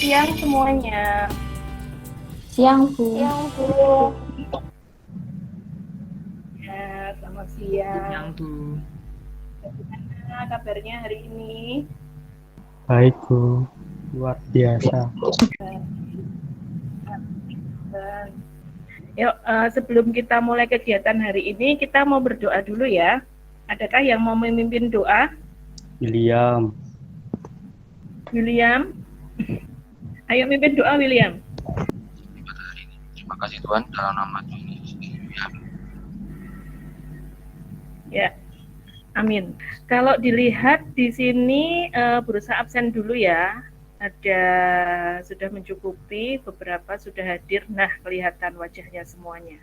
siang semuanya. Siang, Bu. Siang, Bu. Ya, selamat siang. Siang, Bu. Bagaimana kabarnya hari ini? Baik, Bu. Luar biasa. Yuk, sebelum kita mulai kegiatan hari ini, kita mau berdoa dulu ya. Adakah yang mau memimpin doa? William. William? Ayo mimpin doa, William. Terima kasih Tuhan dalam nama Tuhan Yesus. Ya, amin. Kalau dilihat di sini berusaha absen dulu ya. Ada sudah mencukupi, beberapa sudah hadir. Nah, kelihatan wajahnya semuanya.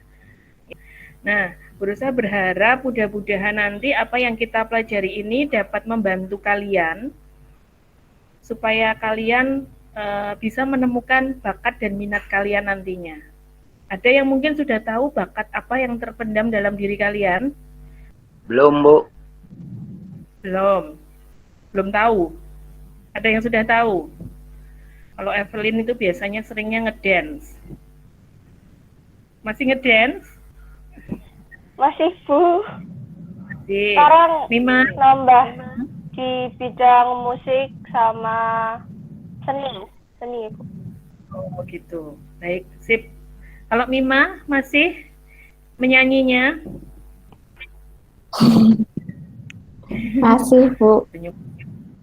Nah, berusaha berharap mudah-mudahan nanti apa yang kita pelajari ini dapat membantu kalian supaya kalian bisa menemukan bakat dan minat kalian nantinya. Ada yang mungkin sudah tahu bakat apa yang terpendam dalam diri kalian? Belum, Bu. Belum tahu. Ada yang sudah tahu? Kalau Evelyn itu biasanya seringnya ngedance. Masih ngedance? Masih, Bu. Masih. Sekarang Mima? nambah di bidang musik sama seni, Bu. Oh gitu. Baik, sip. Kalau Mima masih menyanyinya? Masih, Bu.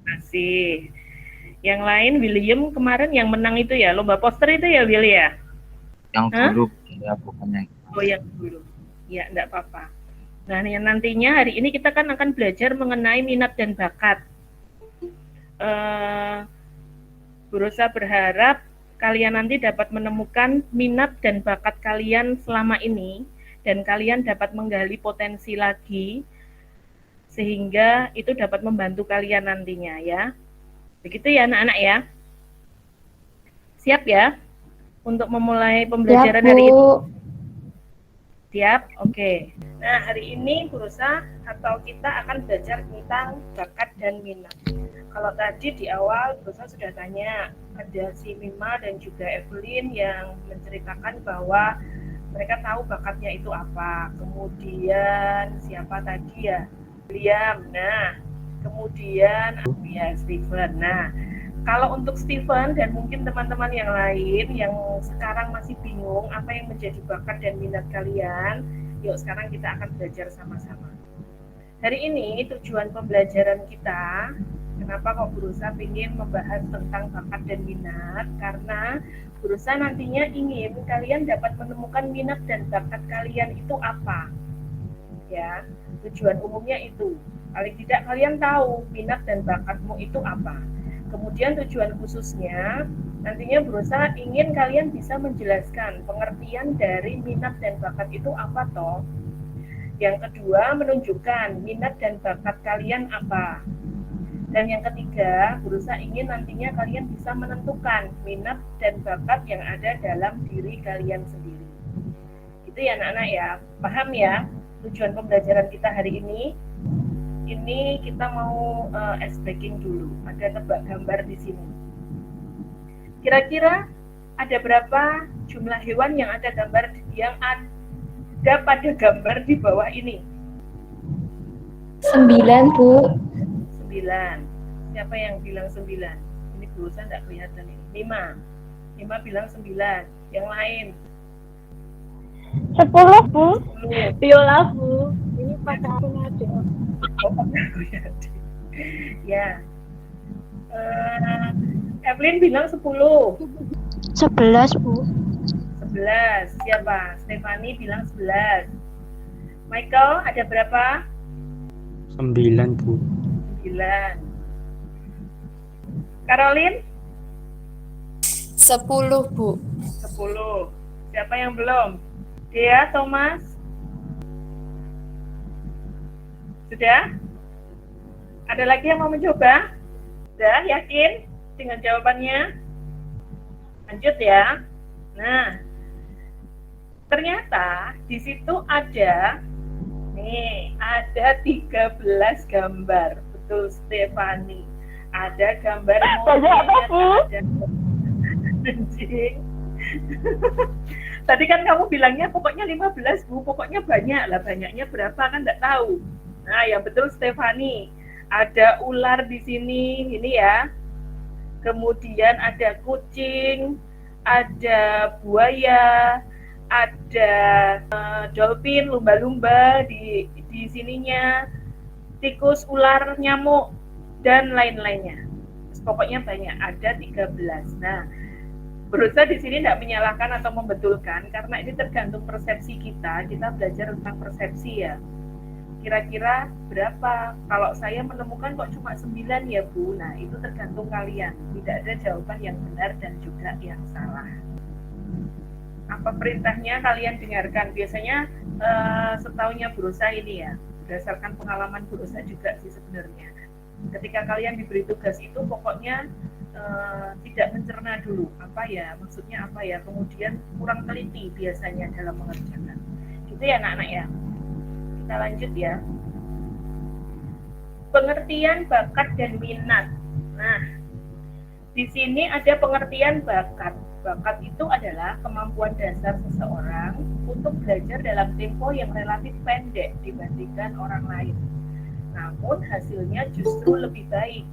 Masih. Yang lain William kemarin yang menang itu ya, lomba poster itu ya, Will ya? Yang Hah? dulu, ya bukannya. Oh, yang dulu. Ya, enggak apa-apa. Nah, yang nantinya hari ini kita kan akan belajar mengenai minat dan bakat. Berusaha berharap kalian nanti dapat menemukan minat dan bakat kalian selama ini dan kalian dapat menggali potensi lagi sehingga itu dapat membantu kalian nantinya ya. Begitu ya anak-anak ya. Siap ya untuk memulai pembelajaran Siap, hari ini? Bu. Siap? Oke. Nah, hari ini berusaha atau kita akan belajar tentang bakat dan minat. Kalau tadi di awal berusaha sudah tanya, ada si Mima dan juga Evelyn yang menceritakan bahwa mereka tahu bakatnya itu apa. Kemudian siapa tadi ya? William. Nah, kemudian ya Steven. Nah, kalau untuk Steven dan mungkin teman-teman yang lain yang sekarang masih bingung apa yang menjadi bakat dan minat kalian, yuk sekarang kita akan belajar sama-sama. Hari ini tujuan pembelajaran kita, kenapa kok berusaha ingin membahas tentang bakat dan minat? Karena berusaha nantinya ingin kalian dapat menemukan minat dan bakat kalian itu apa. Ya, tujuan umumnya itu. Paling tidak kalian tahu minat dan bakatmu itu apa. Kemudian tujuan khususnya nantinya berusaha ingin kalian bisa menjelaskan pengertian dari minat dan bakat itu apa toh. Yang kedua menunjukkan minat dan bakat kalian apa. Dan yang ketiga berusaha ingin nantinya kalian bisa menentukan minat dan bakat yang ada dalam diri kalian sendiri. Itu ya anak-anak ya, paham ya tujuan pembelajaran kita hari ini? Ini kita mau ice breaking dulu. Ada tebak gambar di sini. Kira-kira ada berapa jumlah hewan yang ada pada gambar di bawah ini? 9, Bu. 9. Siapa yang bilang 9? Ini berusaha tidak kelihatan ini. 5 bilang 9. Yang lain? 10, Bu. 10. Biola, Bu. Ini pada aku ngade. Ya. Evelyn bilang 10. 11, Bu. 11. Siapa? Stefani bilang 11. Michael, ada berapa? 9, Bu. 9. Caroline? 10, Bu. 10. Siapa yang belum? Dea, Thomas? Sudah? Ada lagi yang mau mencoba? Sudah, yakin dengan jawabannya? Lanjut ya. Nah, ternyata di situ ada 13 gambar. Betul, Stefani. Ada gambar mobil, ada Anjing. Tadi kan kamu bilangnya pokoknya 15 Bu, pokoknya banyak lah, banyaknya berapa kan nggak tahu. Nah, yang betul Stefani. Ada ular di sini, ini ya. Kemudian ada kucing, ada buaya, ada dolphin, lumba-lumba di sininya, tikus, ular, nyamuk, dan lain-lainnya. Pokoknya banyak, ada 13. Nah, berusaha di sini tidak menyalahkan atau membetulkan, karena ini tergantung persepsi kita. Kita belajar tentang persepsi ya. Kira-kira berapa? Kalau saya menemukan kok cuma 9 ya Bu. Nah, itu tergantung kalian. Tidak ada jawaban yang benar dan juga yang salah. Apa perintahnya kalian dengarkan. Biasanya setahunnya berusaha ini ya. Berdasarkan pengalaman berusaha juga sih sebenarnya. Ketika kalian diberi tugas itu pokoknya tidak mencerna dulu apa ya, maksudnya apa ya, kemudian kurang teliti biasanya dalam mengerjakan. Gitu ya anak-anak ya. Kita lanjut ya. Pengertian bakat dan minat. Nah, di sini ada pengertian bakat. Bakat itu adalah kemampuan dasar seseorang untuk belajar dalam tempo yang relatif pendek dibandingkan orang lain. Namun hasilnya justru lebih baik.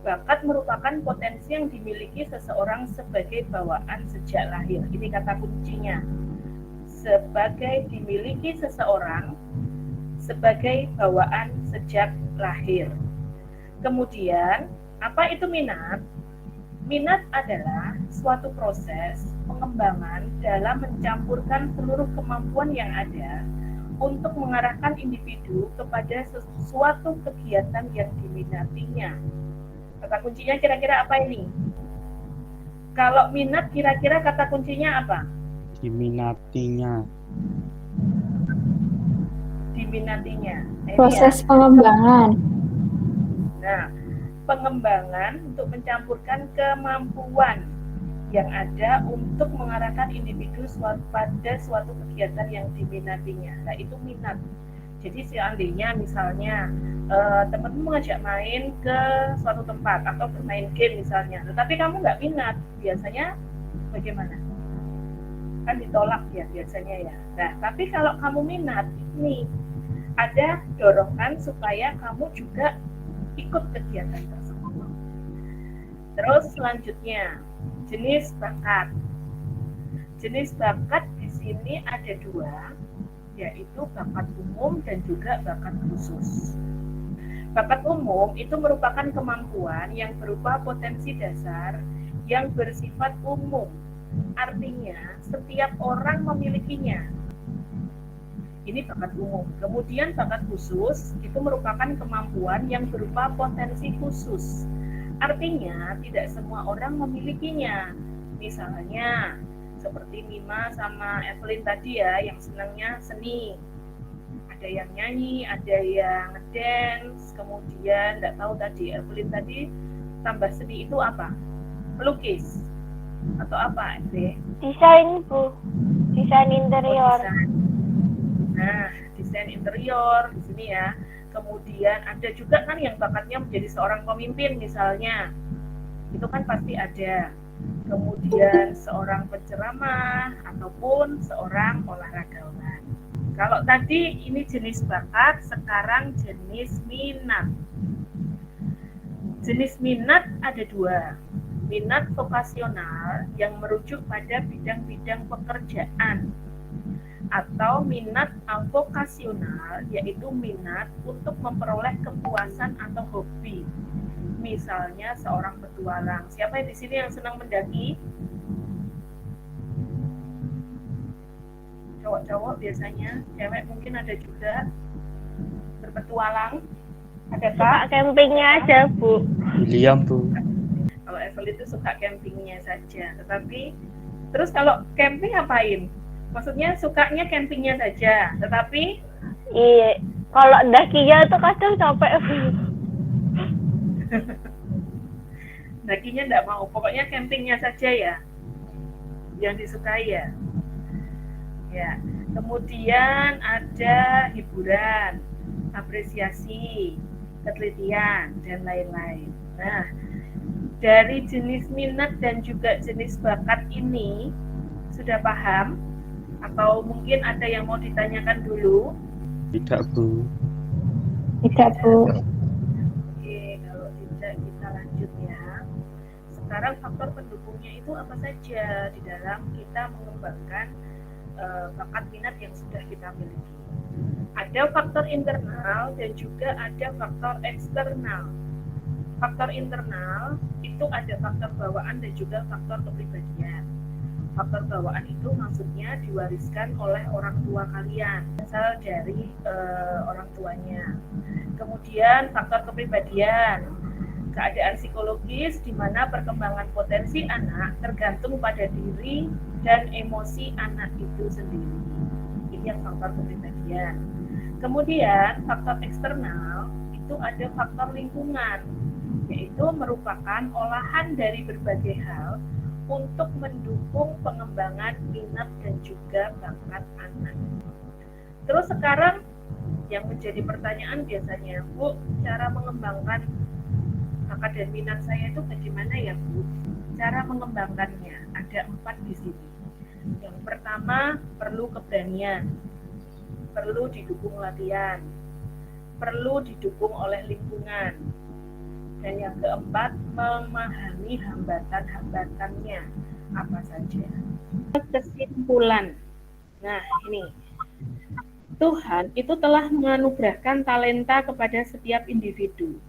Bakat merupakan potensi yang dimiliki seseorang sebagai bawaan sejak lahir. Ini kata kuncinya. Sebagai dimiliki seseorang sebagai bawaan sejak lahir. Kemudian, apa itu minat? Minat adalah suatu proses pengembangan dalam mencampurkan seluruh kemampuan yang ada untuk mengarahkan individu kepada sesuatu kegiatan yang diminatinya. Kata kuncinya kira-kira apa ini? Kalau minat kira-kira kata kuncinya apa? Diminatinya. Diminatinya. Nah, Proses ya. pengembangan. Nah, pengembangan untuk mencampurkan kemampuan yang ada untuk mengarahkan individu pada suatu kegiatan yang diminatinya. Nah, itu minat. Jadi seandainya misalnya teman-teman mengajak main ke suatu tempat atau bermain game misalnya, tetapi kamu nggak minat, biasanya bagaimana? Kan ditolak ya biasanya ya. Nah, tapi kalau kamu minat, nih ada dorongan supaya kamu juga ikut kegiatan tersebut. Terus selanjutnya, jenis bakat. Jenis bakat di sini ada 2, yaitu bakat umum dan juga bakat khusus. Bakat umum itu merupakan kemampuan yang berupa potensi dasar yang bersifat umum. Artinya, setiap orang memilikinya. Ini bakat umum. Kemudian bakat khusus itu merupakan kemampuan yang berupa potensi khusus. Artinya, tidak semua orang memilikinya. Misalnya, seperti Mima sama Evelyn tadi ya, yang senangnya seni. Ada yang nyanyi, ada yang dance, kemudian nggak tahu tadi Evelyn tadi tambah seni itu apa? Melukis atau apa? Desain Bu, desain interior. Desain. Nah, desain interior di sini ya. Kemudian ada juga kan yang bakatnya menjadi seorang pemimpin misalnya. Itu kan pasti ada. Kemudian seorang penceramah ataupun seorang olahragawan. Kalau tadi ini jenis bakat, sekarang jenis minat. Jenis minat ada 2. Minat vokasional yang merujuk pada bidang-bidang pekerjaan, atau minat avokasional yaitu minat untuk memperoleh kepuasan atau hobi. Misalnya seorang petualang. Siapa di sini yang senang mendaki? Cowok-cowok biasanya, cewek mungkin ada juga berpetualang. Ada Kak? Campingnya aja Bu. William, Bu. Kalau Evelyn itu suka campingnya saja. Tetapi terus kalau camping ngapain? Maksudnya sukanya campingnya saja. Tetapi Iya, kalau dakinya itu kadang capek Bu. dakinya enggak mau. Pokoknya campingnya saja ya. Yang disukai ya. Ya. Kemudian ada hiburan, apresiasi, penelitian dan lain-lain. Nah, Dari jenis minat dan juga jenis bakat ini sudah paham? Atau mungkin ada yang mau ditanyakan dulu? Tidak, Bu. Tidak, Bu. Oke, kalau tidak kita lanjut ya. Sekarang faktor pendukungnya itu apa saja di dalam kita mengembangkan bakat minat yang sudah kita miliki. Ada faktor internal dan juga ada faktor eksternal. Faktor internal itu ada faktor bawaan dan juga faktor kepribadian. Faktor bawaan itu maksudnya diwariskan oleh orang tua kalian, asal dari orang tuanya. Kemudian faktor kepribadian, keadaan psikologis di mana perkembangan potensi anak tergantung pada diri dan emosi anak itu sendiri. Ini yang faktor kepribadian. Kemudian faktor eksternal itu ada faktor lingkungan, yaitu merupakan olahan dari berbagai hal untuk mendukung pengembangan minat dan juga bakat anak. Terus sekarang yang menjadi pertanyaan biasanya, Bu, cara mengembangkan bakat dan minat saya itu bagaimana ya, Bu? Cara mengembangkannya ada 4 di sini. Yang pertama, perlu keberanian, perlu didukung latihan, perlu didukung oleh lingkungan, dan yang keempat, memahami hambatan-hambatannya apa saja. Kesimpulan. Nah, ini. Tuhan itu telah menganugerahkan talenta kepada setiap individu.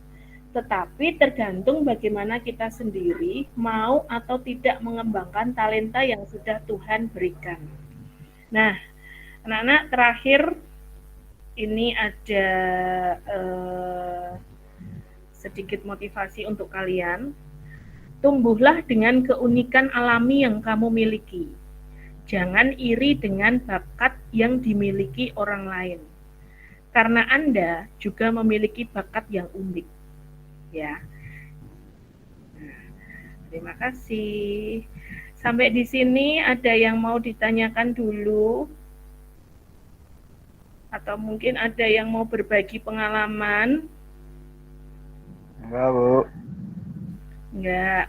Tetapi tergantung bagaimana kita sendiri mau atau tidak mengembangkan talenta yang sudah Tuhan berikan. Nah, anak-anak, terakhir ini ada sedikit motivasi untuk kalian. Tumbuhlah dengan keunikan alami yang kamu miliki. Jangan iri dengan bakat yang dimiliki orang lain. Karena Anda juga memiliki bakat yang unik. Ya. Nah, terima kasih. Sampai di sini ada yang mau ditanyakan dulu? Atau mungkin ada yang mau berbagi pengalaman? Enggak, Bu. Enggak.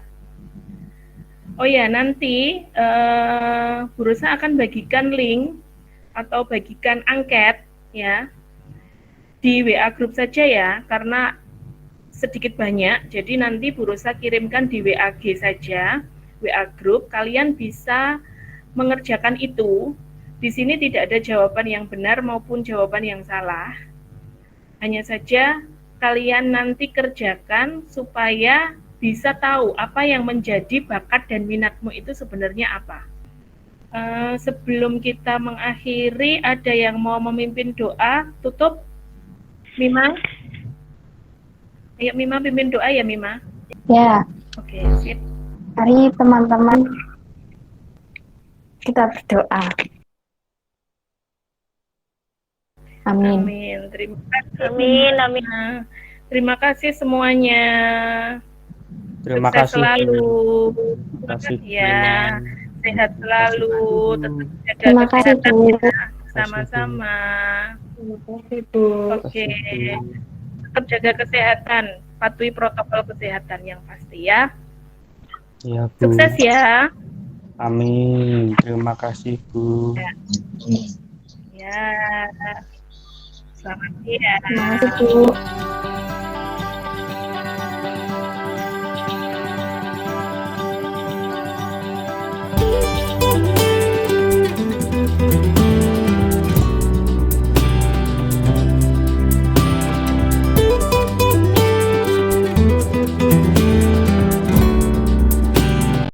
Oh ya, nanti Bu Rosa akan bagikan link atau bagikan angket ya di WA grup saja ya, karena sedikit banyak. Jadi nanti Bu Rosa kirimkan di WA G saja, WA grup. Kalian bisa mengerjakan itu. Di sini tidak ada jawaban yang benar maupun jawaban yang salah. Hanya saja kalian nanti kerjakan supaya bisa tahu apa yang menjadi bakat dan minatmu itu sebenarnya apa. Sebelum kita mengakhiri, ada yang mau memimpin doa tutup? Mima? Ayo Mima pimpin doa ya Mima. Ya, Oke, sip. mari teman-teman kita berdoa. Amin. Amin. Terima kasih. Amin, amin. Terima kasih semuanya. Terima Sukses kasih. selalu. Terima kasih. Ya, sehat selalu. Tetap jaga Terima kasih, kesehatan Bu. ya. Sama-sama. Oke. Tetap jaga kesehatan. Patuhi protokol kesehatan yang pasti ya. Ya, Bu. Sukses ya. Amin. Terima kasih, Bu. Ya. Selamat siang. Terima kasih, Bu.